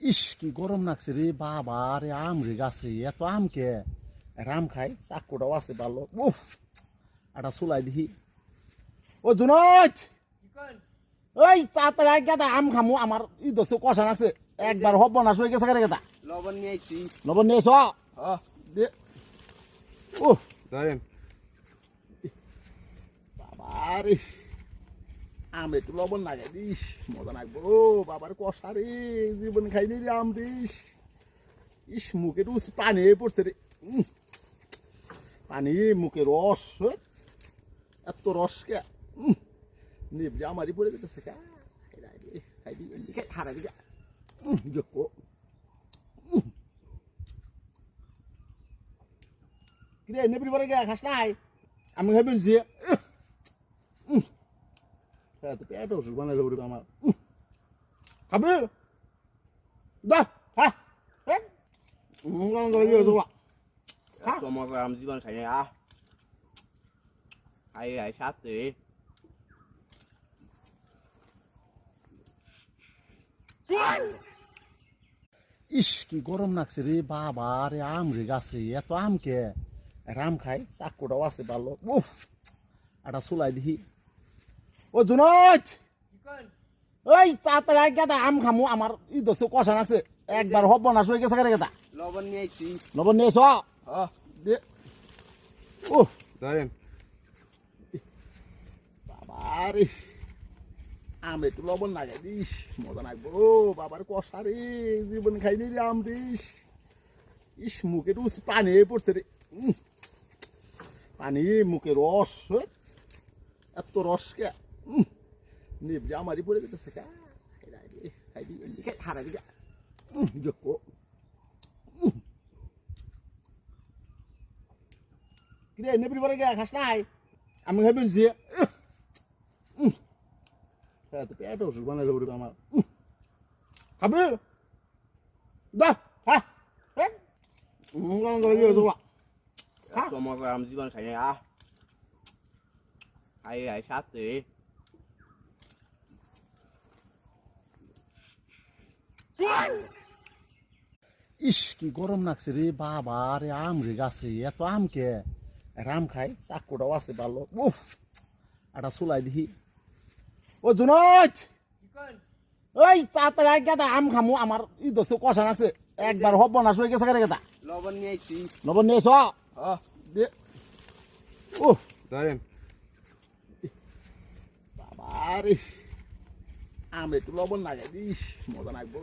ইস কি গরম লাগছে রে বাবা রে, আম রে গাছে এত আম কে, আম খাই চাকুটাও আছে ভালো। উফ, একটা চুলাই দেখি। ও জুনাইদ, ওই তাড়াতাড়ি আই গেদা আম খামু, আমার ই দেখছো কষা লাগছে, একবার হব না হয়ে গেছে গেদা। লবণ নিয়ে আইছি। লবণ নিয়ে এসো দে। ও ধরেন বাবা রে, আম একটু লবণ লাগে দিস, মজা লাগবো। বাবার কষা রে, জীবন খাইনি রে আম দিস। ইস মুখে রুচ পানি পড়ছে রে, পানি মুখে রস, এত রস কে নিবলে আমারই পড়ে যেতেছে কে। খাইদি খারা দিকে যোগ কিরে নেবরি পরে গে খাস নাই, আমি খাইবেন যে পেট ওষুধ বানাই দেবো আমার খাবে দা হ্যাঁ মজা আম জীবন খাই নাই খাই খাই সাথে ইস কি গরম লাগছে রে বাবা রে, আম রে গাছে এত আম কে, আম খাই চাকুটাও আছে ভালো। উফ, একটা চুলাই দেখি। ও জুনাইদ, ওই তাড়াতাড়ি আই গেদা আম খামু, আমার ই দেখছো কষা লাগছে, একবার হব না হয়ে গেছে গেদা। লবণ নিয়ে আইছি। লবণ নিয়ে এসো দে। ও ধরেন বাবা রে, আম একটু লবণ লাগে দিস, মজা লাগবো। বাবার কষা রে, জীবন খাইনি রে আম দিস। ইস মুখে রুচ পানি পড়ছে রে, পানি মুখে রস, এত রস কে নিবলে আমারই পড়ে যেতেছে কে। খাইদি খারা দিকে যোগ কিরে নেবরি পরে গে খাস নাই, আমি খাইবেন যে পেট ওষুধ বানাই দেবো আমার খাবে দা হ্যাঁ মজা আম জীবন খাই নাই খাই খাই সাথে ইস কি গরম লাগছে রে বাবা রে, আম রে গাছে এত আম কে, আম খাই চাকুটাও আছে ভালো। উফ, একটা চুলাই দেখি। ও জুনাইদ, ওই তাড়াতাড়ি আই গেদা আম খামু, আমার ই দেখছো কষা লাগছে, একবার হব না হয়ে গেছে গেদা। লবণ নিয়ে আইছি। লবণ নিয়ে এসো দে। ও ধরেন বাবা রে, আম একটু লবণ লাগে দিস, মজা লাগবো।